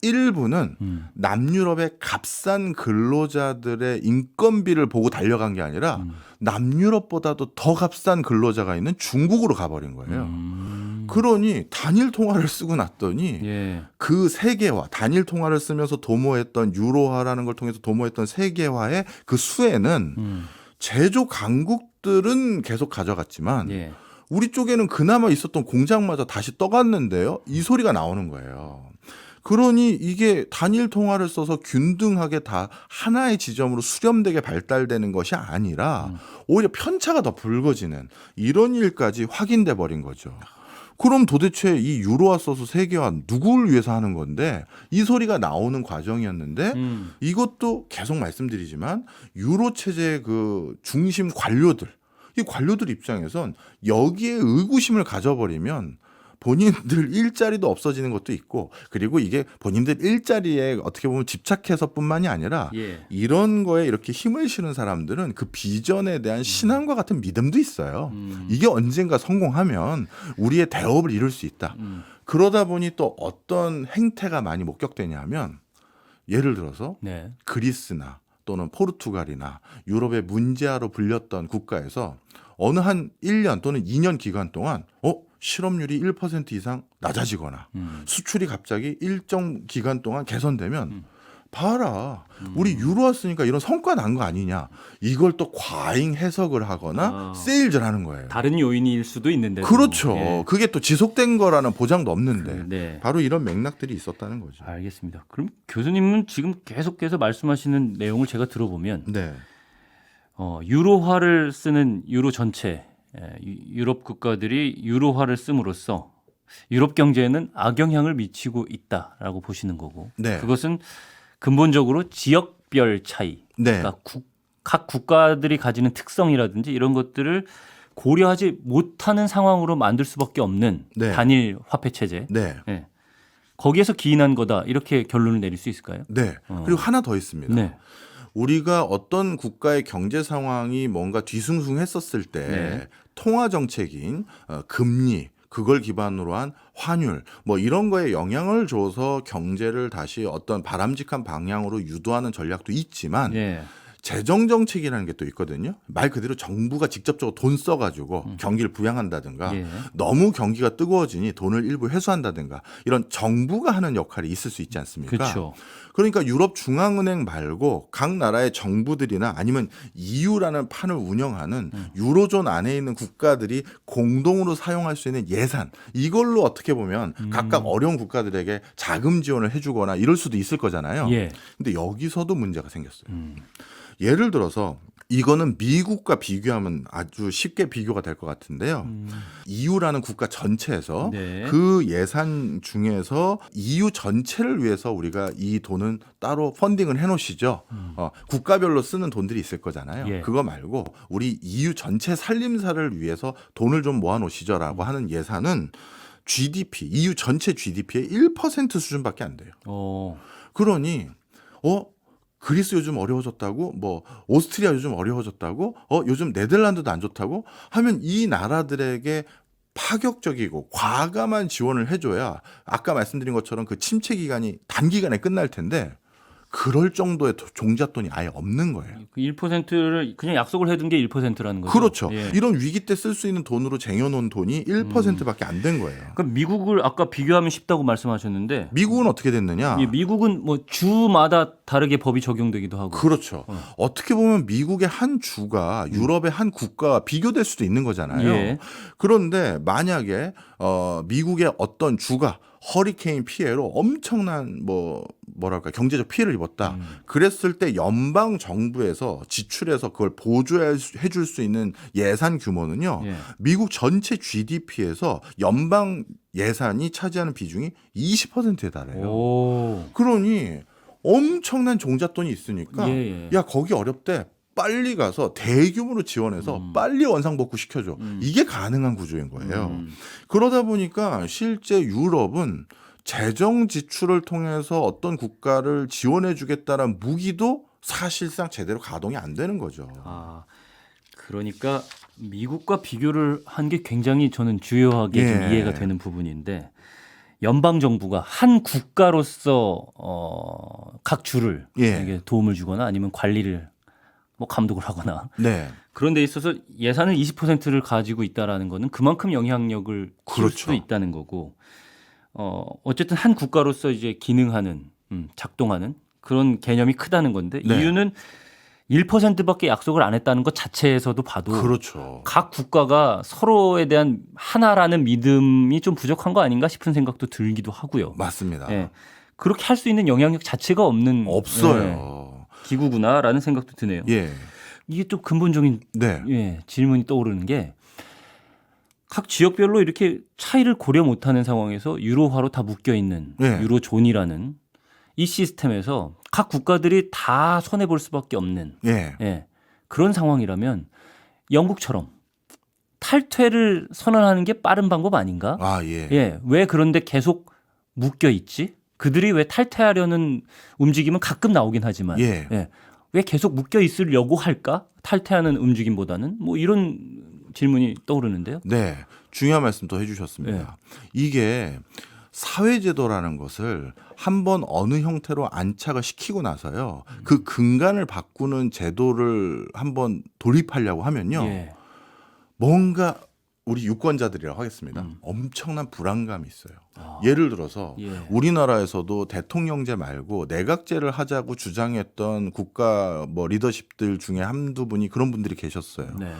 일부는 남유럽의 값싼 근로자들의 인건비를 보고 달려간 게 아니라 남유럽보다도 더 값싼 근로자가 있는 중국으로 가버린 거예요. 그러니 단일 통화를 쓰고 났더니 예. 그 세계화, 단일 통화를 쓰면서 도모했던 유로화라는 걸 통해서 도모했던 세계화의 그 수혜는 제조 강국들은 계속 가져갔지만 예. 우리 쪽에는 그나마 있었던 공장마저 다시 떠갔는데요. 이 소리가 나오는 거예요. 그러니 이게 단일 통화를 써서 균등하게 다 하나의 지점으로 수렴되게 발달되는 것이 아니라 오히려 편차가 더 붉어지는 이런 일까지 확인돼 버린 거죠. 그럼 도대체 이 유로화 써서 세계화 누구를 위해서 하는 건데 이 소리가 나오는 과정이었는데 이것도 계속 말씀드리지만 유로 체제의 그 중심 관료들 이 관료들 입장에선 여기에 의구심을 가져버리면 본인들 일자리도 없어지는 것도 있고 그리고 이게 본인들 일자리에 어떻게 보면 집착해서뿐만이 아니라 예. 이런 거에 이렇게 힘을 실은 사람들은 그 비전에 대한 신앙과 같은 믿음도 있어요. 이게 언젠가 성공하면 우리의 대업을 이룰 수 있다. 그러다 보니 또 어떤 행태가 많이 목격되냐 하면 예를 들어서 네. 그리스나 또는 포르투갈이나 유럽의 문제아로 불렸던 국가에서 어느 한 1년 또는 2년 기간 동안 실업률이 1% 이상 낮아지거나 수출이 갑자기 일정 기간 동안 개선되면 봐라 우리 유로화 쓰니까 이런 성과 난 거 아니냐 이걸 또 과잉 해석을 하거나 세일즈를 하는 거예요. 다른 요인일 수도 있는데 그렇죠. 예. 그게 또 지속된 거라는 보장도 없는데 네. 바로 이런 맥락들이 있었다는 거죠. 알겠습니다. 그럼 교수님은 지금 계속해서 말씀하시는 내용을 제가 들어보면 네. 유로화를 쓰는 유로 전체 유럽 국가들이 유로화를 씀으로써 유럽 경제에는 악영향을 미치고 있다라고 보시는 거고 네. 그것은 근본적으로 지역별 차이, 네. 그러니까 각 국가들이 가지는 특성이라든지 이런 것들을 고려하지 못하는 상황으로 만들 수밖에 없는 네. 단일 화폐 체제. 네. 예. 거기에서 기인한 거다 이렇게 결론을 내릴 수 있을까요? 네. 그리고 하나 더 있습니다. 네. 우리가 어떤 국가의 경제 상황이 뭔가 뒤숭숭했었을 때 네. 통화 정책인 금리 그걸 기반으로 한 환율 뭐 이런 거에 영향을 줘서 경제를 다시 어떤 바람직한 방향으로 유도하는 전략도 있지만 예. 재정 정책이라는 게 또 있거든요. 말 그대로 정부가 직접적으로 돈 써가지고 경기를 부양한다든가 예. 너무 경기가 뜨거워지니 돈을 일부 회수한다든가 이런 정부가 하는 역할이 있을 수 있지 않습니까? 그렇죠. 그러니까 유럽 중앙은행 말고 각 나라의 정부들이나 아니면 EU라는 판을 운영하는 유로존 안에 있는 국가들이 공동으로 사용할 수 있는 예산 이걸로 어떻게 보면 각각 어려운 국가들에게 자금 지원을 해주거나 이럴 수도 있을 거잖아요. 예. 근데 여기서도 문제가 생겼어요. 예를 들어서 이거는 미국과 비교하면 아주 쉽게 비교가 될 것 같은데요. EU라는 국가 전체에서 네. 그 예산 중에서 EU 전체를 위해서 우리가 이 돈은 따로 펀딩을 해놓으시죠. 국가별로 쓰는 돈들이 있을 거잖아요. 예. 그거 말고 우리 EU 전체 살림살을 위해서 돈을 좀 모아놓으시죠라고 하는 예산은 GDP, EU 전체 GDP의 1% 수준밖에 안 돼요. 그러니 그리스 요즘 어려워졌다고 뭐 오스트리아 요즘 어려워졌다고 요즘 네덜란드도 안 좋다고 하면 이 나라들에게 파격적이고 과감한 지원을 해줘야 아까 말씀드린 것처럼 그 침체 기간이 단기간에 끝날 텐데 그럴 정도의 종잣돈이 아예 없는 거예요. 그 1%를 그냥 약속을 해둔 게 1%라는 거죠. 그렇죠. 예. 이런 위기 때 쓸 수 있는 돈으로 쟁여놓은 돈이 1%밖에 안 된 거예요. 그럼 미국을 아까 비교하면 쉽다고 말씀하셨는데 미국은 어떻게 됐느냐? 예, 미국은 뭐 주마다 다르게 법이 적용되기도 하고. 그렇죠. 어떻게 보면 미국의 한 주가 유럽의 한 국가와 비교될 수도 있는 거잖아요. 예. 그런데 만약에 미국의 어떤 주가 허리케인 피해로 엄청난 뭐랄까 경제적 피해를 입었다. 그랬을 때 연방 정부에서 지출해서 그걸 보조해 줄 수 있는 예산 규모는요. 예. 미국 전체 GDP에서 연방 예산이 차지하는 비중이 20%에 달해요. 오. 그러니 엄청난 종잣돈이 있으니까 예, 예. 야 거기 어렵대. 빨리 가서 대규모로 지원해서 빨리 원상복구 시켜줘. 이게 가능한 구조인 거예요. 그러다 보니까 실제 유럽은 재정 지출을 통해서 어떤 국가를 지원해 주겠다는 무기도 사실상 제대로 가동이 안 되는 거죠. 아, 그러니까 미국과 비교를 한 게 굉장히 저는 주요하게 좀 예. 이해가 되는 부분인데 연방 정부가 한 국가로서 각 주를 예. 이게 도움을 주거나 아니면 관리를 뭐 감독을 하거나 네. 그런 데 있어서 예산을 20%를 가지고 있다라는 거는 그만큼 영향력을 키울 그렇죠. 수도 있다는 거고 어쨌든 한 국가로서 이제 기능하는 작동하는 그런 개념이 크다는 건데 네. 이유는 1%밖에 약속을 안 했다는 것 자체에서도 봐도 그렇죠. 각 국가가 서로에 대한 하나라는 믿음이 좀 부족한 거 아닌가 싶은 생각도 들기도 하고요. 맞습니다. 예. 그렇게 할 수 있는 영향력 자체가 없는 없어요. 예, 기구구나라는 생각도 드네요. 예. 이게 좀 근본적인 네. 예, 질문이 떠오르는 게 각 지역별로 이렇게 차이를 고려 못하는 상황에서 유로화로 다 묶여 있는 네. 유로존이라는 이 시스템에서 각 국가들이 다 손해 볼 수밖에 없는 예. 예, 그런 상황이라면 영국처럼 탈퇴를 선언하는 게 빠른 방법 아닌가? 아, 예. 예, 왜 그런데 계속 묶여 있지? 그들이 왜 탈퇴하려는 움직임은 가끔 나오긴 하지만 예. 왜 계속 묶여 있으려고 할까? 탈퇴하는 움직임보다는 뭐 이런 질문이 떠오르는데요. 네. 중요한 말씀 또 해주셨습니다. 이게 사회제도라는 것을 한번 어느 형태로 안착을 시키고 나서요. 그 근간을 바꾸는 제도를 한번 도입하려고 하면요. 예. 뭔가 우리 유권자들이라고 하겠습니다. 엄청난 불안감이 있어요. 예를 들어서 예. 우리나라에서도 대통령제 말고 내각제를 하자고 주장했던 국가 리더십들 중에 한두 분이 그런 분들이 계셨어요. 네.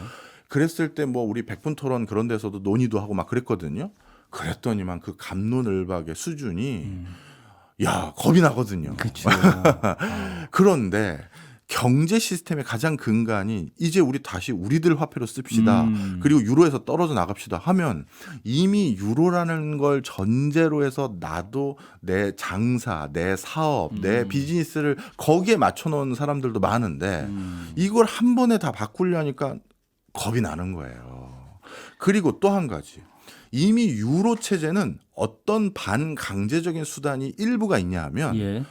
그랬을 때 우리 백분 토론 그런 데서도 논의도 하고 막 그랬거든요. 그랬더니만 그 갑론을박의 수준이 야 겁이 나거든요. 그렇죠. 그런데 경제 시스템의 가장 근간이 이제 우리 다시 우리들 화폐로 씁시다. 그리고 유로에서 떨어져 나갑시다 하면 이미 유로라는 걸 전제로 해서 나도 내 장사, 내 사업, 내 비즈니스를 거기에 맞춰놓은 사람들도 많은데 이걸 한 번에 다 바꾸려니까 겁이 나는 거예요. 그리고 또 한 가지. 이미 유로 체제는 어떤 반강제적인 수단이 일부가 있냐 하면 예.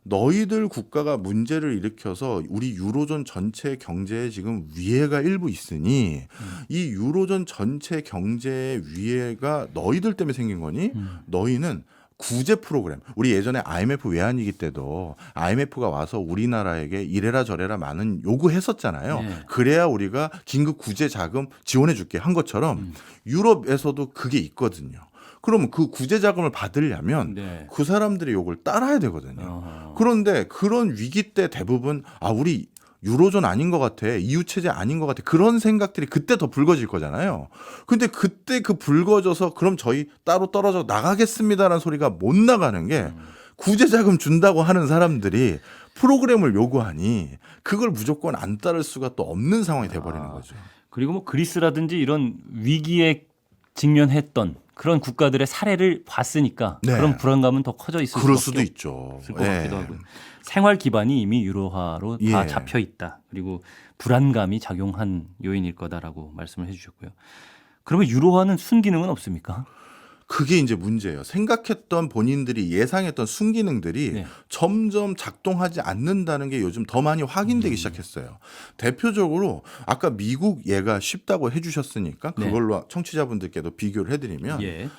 너희들 국가가 문제를 일으켜서 우리 유로존 전체 경제에 지금 위해가 일부 있으니 이 유로존 전체 경제의 위해가 너희들 때문에 생긴 거니 너희는 구제 프로그램. 우리 예전에 IMF 외환위기 때도 IMF가 와서 우리나라에게 이래라 저래라 많은 요구했었잖아요. 네. 그래야 우리가 긴급 구제 자금 지원해 줄게 한 것처럼 유럽에서도 그게 있거든요. 그러면 그 구제 자금을 받으려면 네. 그 사람들의 요구를 따라야 되거든요. 어허. 그런데 그런 위기 때 대부분 우리 유로존 아닌 것 같아. EU 체제 아닌 것 같아. 그런 생각들이 그때 더 불거질 거잖아요. 근데 그때 그 불거져서 그럼 저희 따로 떨어져 나가겠습니다라는 소리가 못 나가는 게 구제 자금 준다고 하는 사람들이 프로그램을 요구하니 그걸 무조건 안 따를 수가 또 없는 상황이 돼버리는 거죠. 그리고 뭐 그리스라든지 이런 위기에 직면했던 그런 국가들의 사례를 봤으니까 네. 그런 불안감은 더 커져 있을 그럴 수밖에 수도 있죠. 없을 것 같기도 하고요. 생활 기반이 이미 유로화로 다 예. 잡혀 있다. 그리고 불안감이 작용한 요인일 거다라고 말씀을 해주셨고요. 그러면 유로화는 순기능은 없습니까? 그게 이제 문제예요. 생각했던 본인들이 예상했던 순기능들이 네. 점점 작동하지 않는다는 게 요즘 더 많이 확인되기 시작했어요. 대표적으로 아까 미국 예가 쉽다고 해주셨으니까 네. 그걸로 청취자분들께도 비교를 해드리면 예.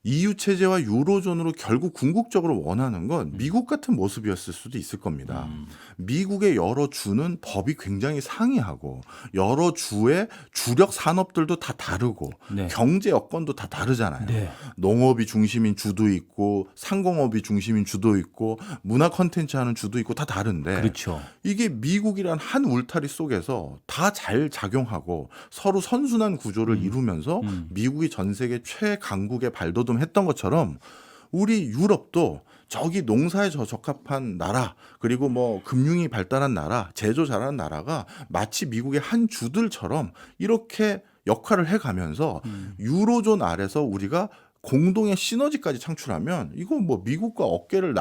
EU 체제와 유로존으로 결국 궁극적으로 원하는 건 미국 같은 모습이었을 수도 있을 겁니다. 미국의 여러 주는 법이 굉장히 상이하고 여러 주의 주력 산업들도 다 다르고 네. 경제 여건도 다 다르잖아요. 네. 농업이 중심인 주도 있고 상공업이 중심인 주도 있고 문화 콘텐츠 하는 주도 있고 다 다른데 그렇죠. 이게 미국이란 한 울타리 속에서 다 잘 작용하고 서로 선순환 구조를 이루면서 미국이 전 세계 최강국에 발돋움했던 것처럼 우리 유럽도 저기 농사에 적합한 나라 그리고 뭐 금융이 발달한 나라 제조 잘하는 나라가 마치 미국의 한 주들처럼 이렇게 역할을 해가면서 유로존 아래서 우리가 공동의 시너지까지 창출하면 이거 뭐 미국과 어깨를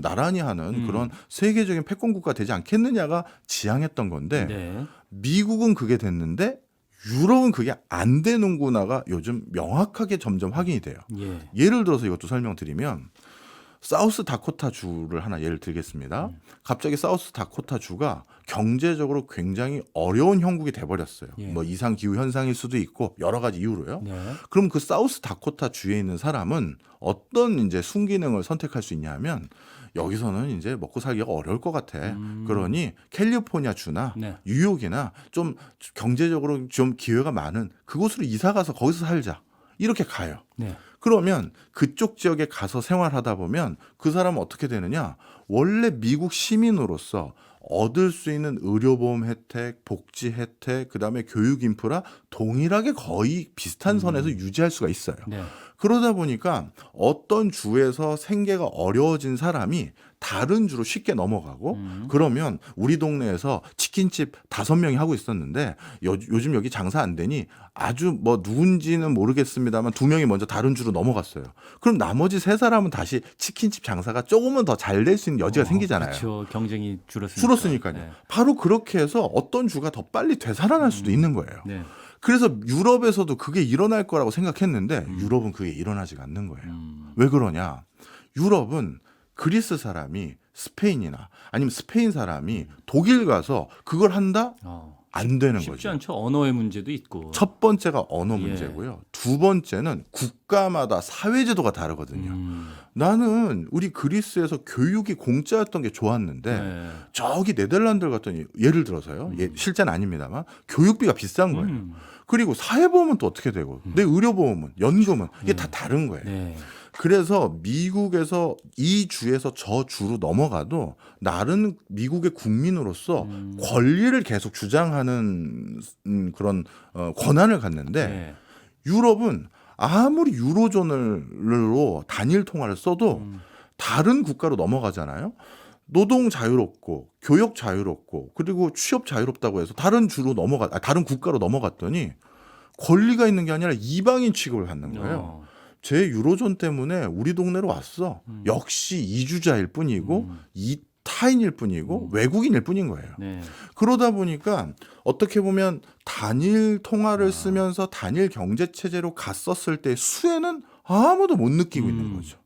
나란히 하는 그런 세계적인 패권국가 되지 않겠느냐가 지향했던 건데 네. 미국은 그게 됐는데 유럽은 그게 안 되는구나가 요즘 명확하게 점점 확인이 돼요. 예. 예를 들어서 이것도 설명드리면 사우스 다코타 주를 하나 예를 들겠습니다. 갑자기 사우스 다코타 주가 경제적으로 굉장히 어려운 형국이 돼버렸어요. 예. 뭐 이상 기후 현상일 수도 있고 여러 가지 이유로요. 네. 그럼 그 사우스 다코타 주에 있는 사람은 어떤 이제 순기능을 선택할 수 있냐면 여기서는 이제 먹고 살기가 어려울 것 같아. 그러니 캘리포니아 주나 네. 뉴욕이나 좀 경제적으로 좀 기회가 많은 그곳으로 이사 가서 거기서 살자. 이렇게 가요. 네. 그러면 그쪽 지역에 가서 생활하다 보면 그 사람은 어떻게 되느냐? 원래 미국 시민으로서 얻을 수 있는 의료보험 혜택, 복지 혜택, 그다음에 교육 인프라 동일하게 거의 비슷한 선에서 유지할 수가 있어요. 네. 그러다 보니까 어떤 주에서 생계가 어려워진 사람이 다른 주로 쉽게 넘어가고 그러면 우리 동네에서 치킨집 5명이 하고 있었는데 요즘 여기 장사 안 되니 아주 뭐 누군지는 모르겠습니다만 2명이 먼저 다른 주로 넘어갔어요. 그럼 나머지 3사람은 다시 치킨집 장사가 조금은 더 잘 될 수 있는 여지가 생기잖아요. 그렇죠. 경쟁이 줄었으니까. 줄었으니까요. 네. 바로 그렇게 해서 어떤 주가 더 빨리 되살아날 수도 있는 거예요. 네. 그래서 유럽에서도 그게 일어날 거라고 생각했는데 유럽은 그게 일어나지가 않는 거예요. 왜 그러냐? 유럽은 그리스 사람이 스페인이나 아니면 스페인 사람이 독일 가서 그걸 한다? 안 되는 쉽지 거죠. 않죠. 언어의 문제도 있고. 첫 번째가 언어 예. 문제고요. 두 번째는 국가마다 사회제도가 다르거든요. 나는 우리 그리스에서 교육이 공짜였던 게 좋았는데 네. 저기 네덜란드 갔더니 예를 들어서요. 실제는 아닙니다만 교육비가 비싼 거예요. 그리고 사회보험은 또 어떻게 되고 내 의료보험은 연금은 이게 다 다른 거예요. 네. 그래서 미국에서 이 주에서 저 주로 넘어가도 나는 미국의 국민으로서 권리를 계속 주장하는 그런 권한을 갖는데 네. 유럽은 아무리 유로존으로 단일 통화를 써도 다른 국가로 넘어가잖아요. 노동 자유롭고 교육 자유롭고 그리고 취업 자유롭다고 해서 다른 국가로 넘어갔더니 권리가 있는 게 아니라 이방인 취급을 받는 거예요. 제 유로존 때문에 우리 동네로 왔어. 역시 이주자일 뿐이고 타인일 뿐이고 외국인일 뿐인 거예요. 네. 그러다 보니까 어떻게 보면 단일 통화를 쓰면서 단일 경제 체제로 갔었을 때 수혜는 아무도 못 느끼고 있는 거죠.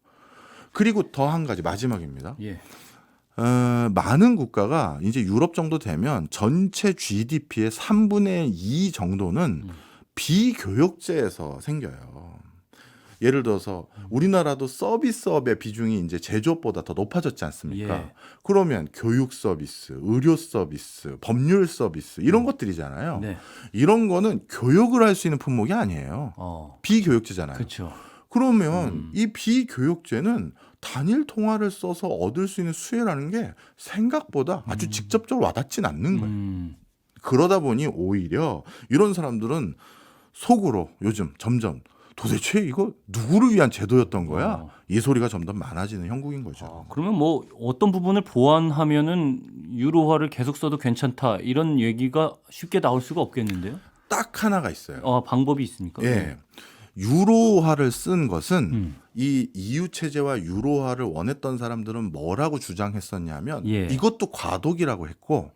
그리고 더 한 가지 마지막입니다. 예. 많은 국가가 이제 유럽 정도 되면 전체 GDP의 3분의 2 정도는 비교육제에서 생겨요. 예를 들어서 우리나라도 서비스업의 비중이 이제 제조업보다 더 높아졌지 않습니까? 예. 그러면 교육 서비스, 의료 서비스, 법률 서비스 이런 것들이잖아요. 네. 이런 거는 교육을 할 수 있는 품목이 아니에요. 비교육제잖아요. 그렇죠. 그러면 이 비교육제는 단일 통화를 써서 얻을 수 있는 수혜라는 게 생각보다 아주 직접적으로 와닿진 않는 거예요. 그러다 보니 오히려 이런 사람들은 속으로 요즘 점점 도대체 이거 누구를 위한 제도였던 거야? 이 소리가 점점 많아지는 형국인 거죠. 그러면 뭐 어떤 부분을 보완하면은 유로화를 계속 써도 괜찮다 이런 얘기가 쉽게 나올 수가 없겠는데요? 딱 하나가 있어요. 방법이 있습니까? 예. 유로화를 쓴 것은 이 EU 체제와 유로화를 원했던 사람들은 뭐라고 주장했었냐면 예. 이것도 과도기라고 했고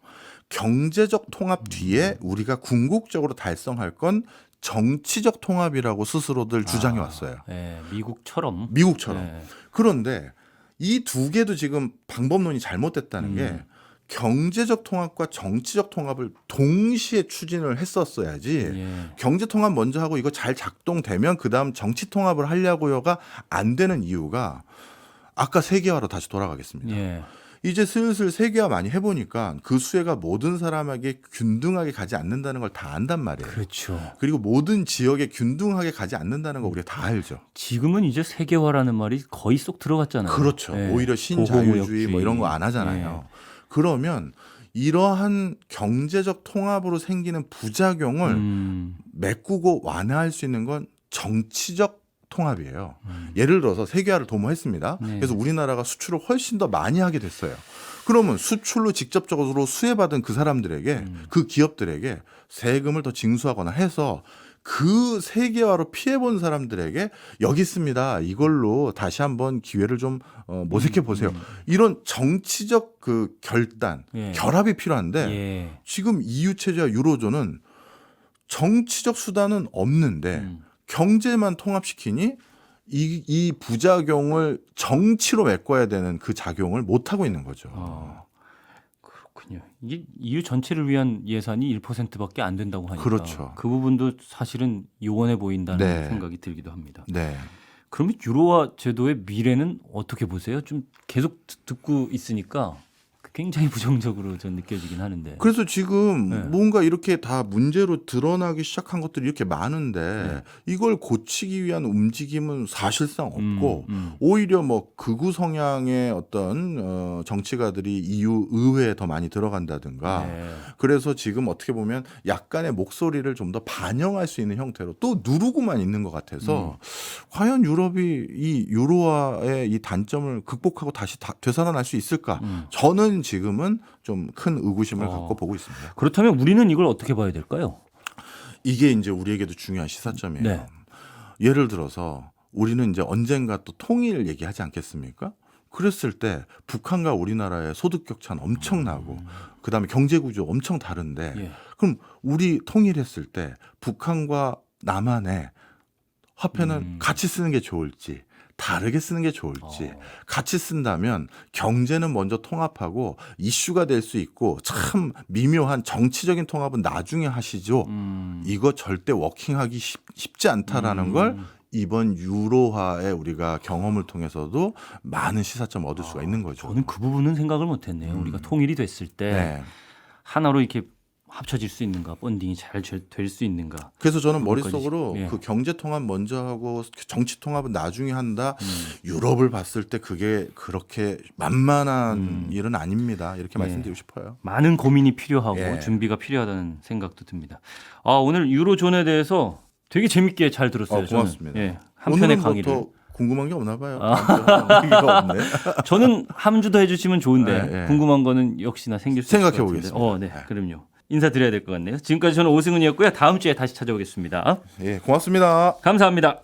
경제적 통합 뒤에 우리가 궁극적으로 달성할 건 정치적 통합이라고 스스로들 주장해 왔어요. 예, 미국처럼. 미국처럼. 그런데 이 두 개도 지금 방법론이 잘못됐다는 게 경제적 통합과 정치적 통합을 동시에 추진을 했었어야지. 예. 경제 통합 먼저 하고 이거 잘 작동되면 그다음 정치 통합을 하려고요가 안 되는 이유가 아까 세계화로 다시 돌아가겠습니다. 예. 이제 슬슬 세계화 많이 해보니까 그 수혜가 모든 사람에게 균등하게 가지 않는다는 걸 다 안단 말이에요. 그렇죠. 그리고 모든 지역에 균등하게 가지 않는다는 거 우리가 다 알죠. 지금은 이제 세계화라는 말이 거의 쏙 들어갔잖아요. 그렇죠. 예. 오히려 신자유주의 뭐 이런 거 안 예. 하잖아요. 그러면 이러한 경제적 통합으로 생기는 부작용을 메꾸고 완화할 수 있는 건 정치적 통합이에요. 예를 들어서 세계화를 도모했습니다. 네. 그래서 우리나라가 수출을 훨씬 더 많이 하게 됐어요. 그러면 수출로 직접적으로 수혜받은 그 사람들에게 그 기업들에게 세금을 더 징수하거나 해서 그 세계화로 피해본 사람들에게 여기 있습니다. 이걸로 다시 한번 기회를 좀 모색해 보세요. 이런 정치적 그 결단, 예. 결합이 필요한데 예. 지금 EU 체제와 유로존은 정치적 수단은 없는데 경제만 통합시키니 이 부작용을 정치로 메꿔야 되는 그 작용을 못 하고 있는 거죠. 그렇군요. 이게 EU 전체를 위한 예산이 1%밖에 안 된다고 하니까 그렇죠. 그 부분도 사실은 요원해 보인다는 네. 생각이 들기도 합니다. 네. 그러면 유로화 제도의 미래는 어떻게 보세요? 좀 계속 듣고 있으니까 굉장히 부정적으로 전 느껴지긴 하는데. 그래서 지금 네. 뭔가 이렇게 다 문제로 드러나기 시작한 것들이 이렇게 많은데 이걸 고치기 위한 움직임은 사실상 없고 오히려 뭐 극우 성향의 어떤 정치가들이 EU 의회에 더 많이 들어간다든가 네. 그래서 지금 어떻게 보면 약간의 목소리를 좀 더 반영할 수 있는 형태로 또 누르고만 있는 것 같아서 과연 유럽이 이 유로화의 이 단점을 극복하고 다시 되살아날 수 있을까? 저는 지금은 좀 큰 의구심을 갖고 보고 있습니다. 그렇다면 우리는 이걸 어떻게 봐야 될까요? 이게 이제 우리에게도 중요한 시사점이에요. 네. 예를 들어서 우리는 이제 언젠가 또 통일 얘기하지 않겠습니까? 그랬을 때 북한과 우리나라의 소득 격차는 엄청나고 그다음에 경제 구조 엄청 다른데 예. 그럼 우리 통일했을 때 북한과 남한의 화폐는 같이 쓰는 게 좋을지 다르게 쓰는 게 좋을지 같이 쓴다면 경제는 먼저 통합하고 이슈가 될 수 있고 참 미묘한 정치적인 통합은 나중에 하시죠. 이거 절대 워킹하기 쉽지 않다라는 걸 이번 유로화의 우리가 경험을 통해서도 많은 시사점 얻을 수가 있는 거죠. 저는 그 부분은 생각을 못했네요. 우리가 통일이 됐을 때 네. 하나로 이렇게 합쳐질 수 있는가, 본딩이 잘 될 수 있는가. 그래서 저는 그것까지, 머릿속으로 예. 그 경제 통합 먼저 하고 정치 통합은 나중에 한다. 유럽을 봤을 때 그게 그렇게 만만한 일은 아닙니다. 이렇게 말씀드리고 싶어요. 많은 고민이 필요하고 예. 준비가 필요하다는 생각도 듭니다. 오늘 유로존에 대해서 되게 재밌게 잘 들었어요. 고맙습니다. 저는. 예, 한 편의 오늘은 강의를. 뭐 더 궁금한 게 없나 봐요. 얘기가 없네. 저는 한 주 더 해주시면 좋은데 예, 예. 궁금한 거는 역시나 생길 수 있을 것 생각해 같은데. 보겠습니다. 네, 그럼요. 인사드려야 될 것 같네요. 지금까지 저는 오승훈이었고요. 다음 주에 다시 찾아오겠습니다. 예, 고맙습니다. 감사합니다.